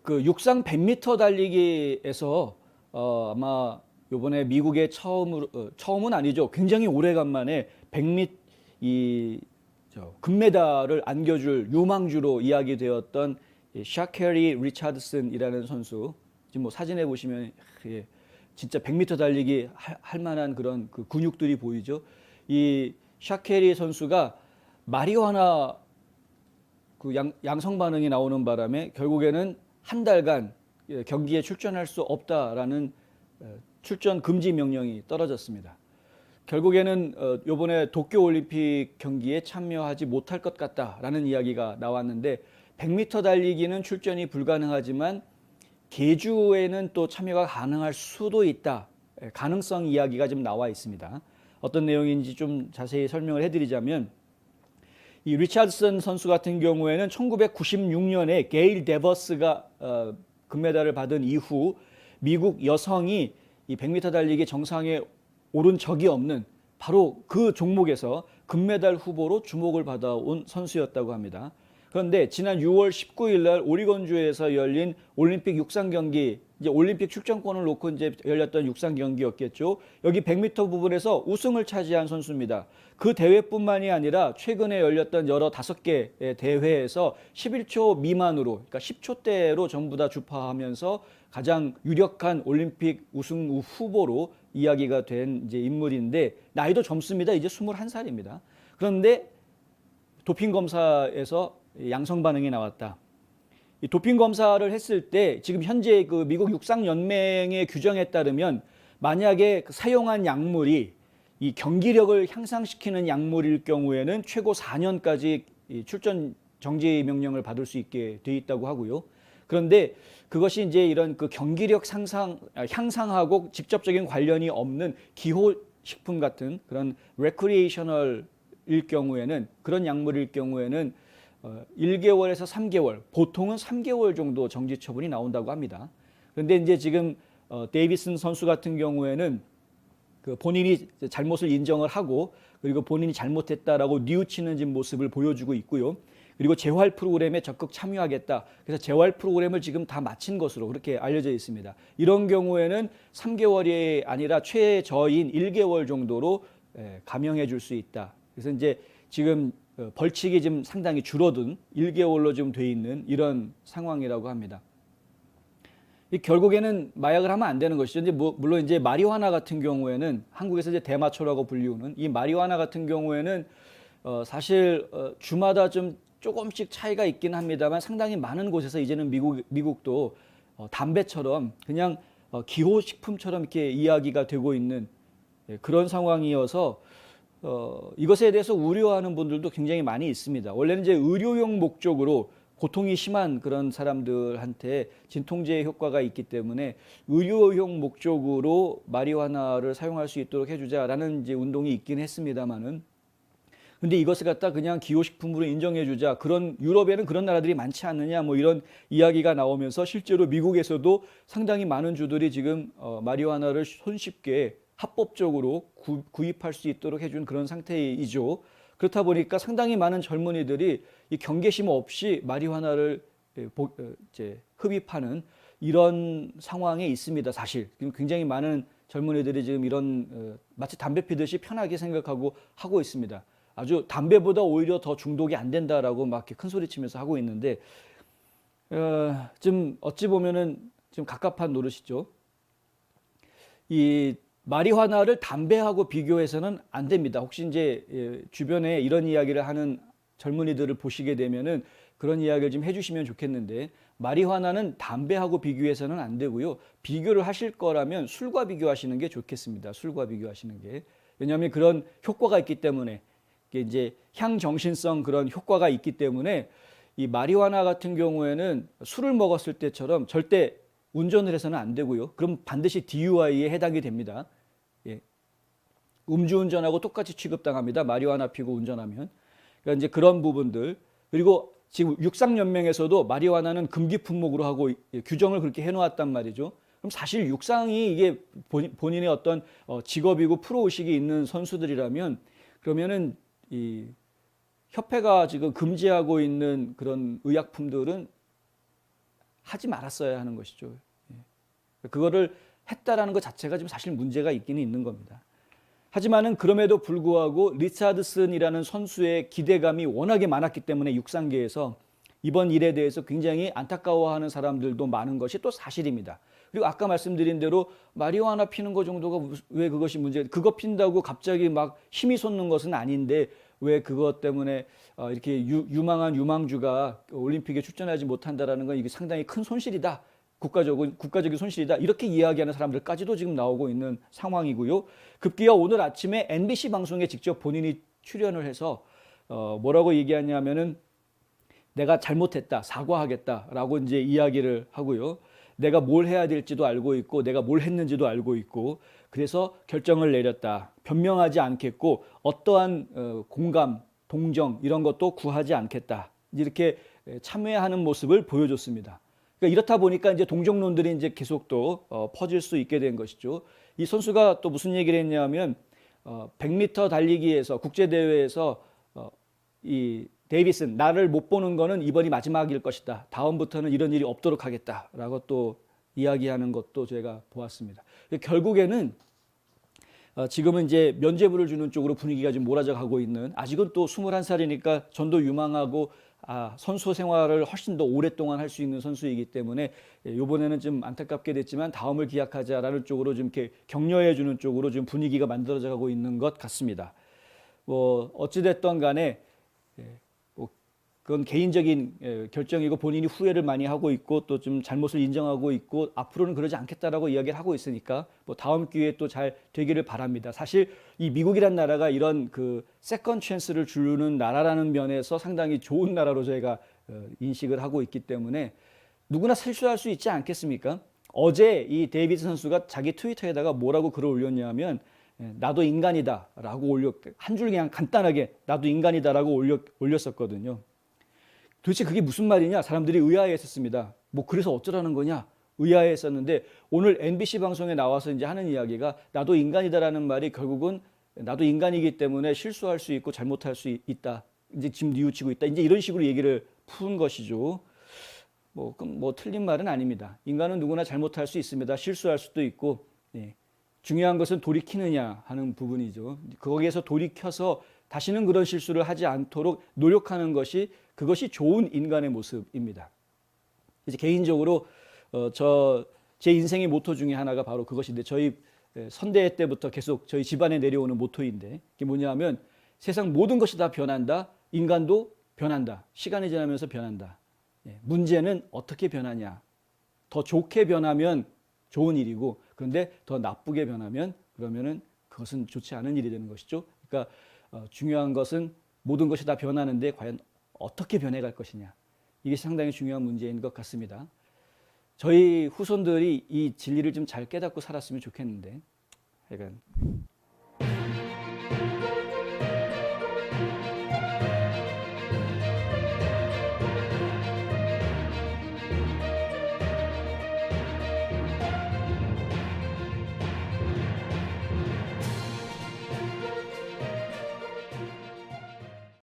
그 육상 100m 달리기에서 아마 요번에 미국에 처음은 아니죠. 굉장히 오래간만에 100m 금메달을 안겨줄 유망주로 이야기되었던 이 샤케리 리차드슨이라는 선수. 지금 뭐 사진에 보시면 예, 진짜 100m 달리기 할 만한 그런 그 근육들이 보이죠. 이 샤케리 선수가 마리화나 그 양성 반응이 나오는 바람에 결국에는 한 달간 경기에 출전할 수 없다라는 출전 금지 명령이 떨어졌습니다. 결국에는 이번에 도쿄올림픽 경기에 참여하지 못할 것 같다라는 이야기가 나왔는데 100m 달리기는 출전이 불가능하지만 계주에는 또 참여가 가능할 수도 있다. 가능성 이야기가 좀 나와 있습니다. 어떤 내용인지 좀 자세히 설명을 해드리자면 이 리차드슨 선수 같은 경우에는 1996년에 게일 데버스가 금메달을 받은 이후 미국 여성이 이 100m 달리기 정상에 오른 적이 없는 바로 그 종목에서 금메달 후보로 주목을 받아온 선수였다고 합니다. 그런데 지난 6월 19일 날 오리건주에서 열린 올림픽 육상 경기, 이제 올림픽 출전권을 놓고 이제 열렸던 육상 경기였겠죠. 여기 100m 부분에서 우승을 차지한 선수입니다. 그 대회뿐만이 아니라 최근에 열렸던 여러 5개 대회에서 11초 미만으로, 그러니까 10초대로 전부 다 주파하면서 가장 유력한 올림픽 우승 후보로 이야기가 된 이제 인물인데 나이도 젊습니다. 이제 21살입니다. 그런데 도핑 검사에서 양성 반응이 나왔다. 이 도핑 검사를 했을 때 지금 현재 그 미국 육상 연맹의 규정에 따르면 만약에 사용한 약물이 이 경기력을 향상시키는 약물일 경우에는 최고 4년까지 출전 정지 명령을 받을 수 있게 돼 있다고 하고요. 그런데 그것이 이제 이런 그 경기력 향상하고 직접적인 관련이 없는 기호식품 같은 그런 레크리에이셔널일 경우에는 그런 약물일 경우에는 1개월에서 3개월, 보통은 3개월 정도 정지 처분이 나온다고 합니다. 그런데 이제 지금 데이비슨 선수 같은 경우에는 그 본인이 잘못을 인정을 하고 그리고 본인이 잘못했다라고 뉘우치는 모습을 보여주고 있고요. 그리고 재활 프로그램에 적극 참여하겠다. 그래서 재활 프로그램을 지금 다 마친 것으로 그렇게 알려져 있습니다. 이런 경우에는 3개월이 아니라 최저인 1개월 정도로 감형해 줄 수 있다. 그래서 이제 지금 벌칙이 좀 상당히 줄어든 1개월로 좀 돼 있는 이런 상황이라고 합니다. 결국에는 마약을 하면 안 되는 것이죠. 이제 물론 이제 마리화나 같은 경우에는 한국에서 이제 대마초라고 불리우는 이 마리화나 같은 경우에는 사실 주마다 좀 조금씩 차이가 있긴 합니다만 상당히 많은 곳에서 이제는 미국도 담배처럼 그냥 기호식품처럼 이렇게 이야기가 되고 있는 그런 상황이어서 이것에 대해서 우려하는 분들도 굉장히 많이 있습니다. 원래는 이제 의료용 목적으로 고통이 심한 그런 사람들한테 진통제 효과가 있기 때문에 의료용 목적으로 마리화나를 사용할 수 있도록 해주자라는 이제 운동이 있긴 했습니다만은 근데 이것을 갖다 그냥 기호식품으로 인정해주자. 그런 유럽에는 그런 나라들이 많지 않느냐 뭐 이런 이야기가 나오면서 실제로 미국에서도 상당히 많은 주들이 지금 마리화나를 손쉽게 합법적으로 구입할 수 있도록 해준 그런 상태이죠. 그렇다 보니까 상당히 많은 젊은이들이 이 경계심 없이 마리화나를 흡입하는 이런 상황에 있습니다. 사실 굉장히 많은 젊은이들이 지금 이런 마치 담배 피듯이 편하게 생각하고 하고 있습니다. 아주 담배보다 오히려 더 중독이 안 된다라고 막 이렇게 큰 소리 치면서 하고 있는데 좀 어찌 보면은 좀 갑갑한 노릇이죠. 이 마리화나를 담배하고 비교해서는 안 됩니다. 혹시 이제 주변에 이런 이야기를 하는 젊은이들을 보시게 되면은 그런 이야기를 좀 해주시면 좋겠는데 마리화나는 담배하고 비교해서는 안 되고요. 비교를 하실 거라면 술과 비교하시는 게 좋겠습니다. 술과 비교하시는 게. 왜냐하면 그런 효과가 있기 때문에 이제 향정신성 그런 효과가 있기 때문에 이 마리화나 같은 경우에는 술을 먹었을 때처럼 절대 운전을 해서는 안 되고요. 그럼 반드시 DUI에 해당이 됩니다. 예. 음주운전하고 똑같이 취급당합니다. 마리화나 피고 운전하면. 그러니까 이제 그런 부분들. 그리고 지금 육상연맹에서도 마리화나는 금기 품목으로 하고 규정을 그렇게 해놓았단 말이죠. 그럼 사실 육상이 이게 본인의 어떤 직업이고 프로의식이 있는 선수들이라면 그러면은 이 협회가 지금 금지하고 있는 그런 의약품들은 하지 말았어야 하는 것이죠. 그거를 했다라는 것 자체가 지금 사실 문제가 있기는 있는 겁니다. 하지만은 그럼에도 불구하고 리차드슨이라는 선수의 기대감이 워낙에 많았기 때문에 육상계에서 이번 일에 대해서 굉장히 안타까워하는 사람들도 많은 것이 또 사실입니다. 그리고 아까 말씀드린 대로 마리화나 피는 것 정도가 왜 그것이 문제? 그거 핀다고 갑자기 막 힘이 솟는 것은 아닌데 왜 그것 때문에 이렇게 유망한 유망주가 올림픽에 출전하지 못한다라는 건 이게 상당히 큰 손실이다. 국가적인 손실이다. 이렇게 이야기하는 사람들까지도 지금 나오고 있는 상황이고요. 급기야 오늘 아침에 NBC 방송에 직접 본인이 출연을 해서 뭐라고 얘기하냐면은 내가 잘못했다, 사과하겠다라고 이제 이야기를 하고요. 내가 뭘 해야 될지도 알고 있고 내가 뭘 했는지도 알고 있고 그래서 결정을 내렸다. 변명하지 않겠고 어떠한 공감, 동정 이런 것도 구하지 않겠다. 이렇게 참여하는 모습을 보여줬습니다. 그러니까 이렇다 보니까 이제 동정론들이 이제 계속 또 퍼질 수 있게 된 것이죠. 이 선수가 또 무슨 얘기를 했냐면 100m 달리기에서 국제 대회에서 이 데이비슨 나를 못 보는 거는 이번이 마지막일 것이다. 다음부터는 이런 일이 없도록 하겠다라고 또 이야기하는 것도 제가 보았습니다. 결국에는 지금은 이제 면죄부를 주는 쪽으로 분위기가 좀 몰아져 가고 있는 아직은 또 21살이니까 전도 유망하고 선수 생활을 훨씬 더 오랫동안 할 수 있는 선수이기 때문에 이번에는 좀 안타깝게 됐지만 다음을 기약하자라는 쪽으로 좀 이렇게 격려해 주는 쪽으로 좀 분위기가 만들어져 가고 있는 것 같습니다. 뭐 어찌됐든 간에 그건 개인적인 결정이고 본인이 후회를 많이 하고 있고 또 좀 잘못을 인정하고 있고 앞으로는 그러지 않겠다라고 이야기를 하고 있으니까 뭐 다음 기회에 또 잘 되기를 바랍니다. 사실 이 미국이란 나라가 이런 그 세컨 찬스를 주는 나라라는 면에서 상당히 좋은 나라로 저희가 인식을 하고 있기 때문에 누구나 실수할 수 있지 않겠습니까? 어제 이 데이비드 선수가 자기 트위터에다가 뭐라고 글을 올렸냐면 나도 인간이다라고 한 줄 그냥 간단하게 나도 인간이다라고 올렸었거든요. 도대체 그게 무슨 말이냐? 사람들이 의아해했었습니다. 뭐 그래서 어쩌라는 거냐? 의아해했었는데 오늘 NBC 방송에 나와서 이제 하는 이야기가 나도 인간이다라는 말이 결국은 나도 인간이기 때문에 실수할 수 있고 잘못할 수 있다. 이제 지금 뉘우치고 있다. 이제 이런 식으로 얘기를 푼 것이죠. 뭐 틀린 말은 아닙니다. 인간은 누구나 잘못할 수 있습니다. 실수할 수도 있고 중요한 것은 돌이키느냐 하는 부분이죠. 거기에서 돌이켜서 다시는 그런 실수를 하지 않도록 노력하는 것이 그것이 좋은 인간의 모습입니다. 이제 개인적으로 제 인생의 모토 중에 하나가 바로 그것인데 저희 선대 때부터 계속 저희 집안에 내려오는 모토인데 그게 뭐냐면 세상 모든 것이 다 변한다. 인간도 변한다. 시간이 지나면서 변한다. 문제는 어떻게 변하냐. 더 좋게 변하면 좋은 일이고 그런데 더 나쁘게 변하면 그러면은 그것은 좋지 않은 일이 되는 것이죠. 그러니까 중요한 것은 모든 것이 다 변하는데 과연 어떻게 변해갈 것이냐. 이게 상당히 중요한 문제인 것 같습니다. 저희 후손들이 이 진리를 좀 잘 깨닫고 살았으면 좋겠는데. 약간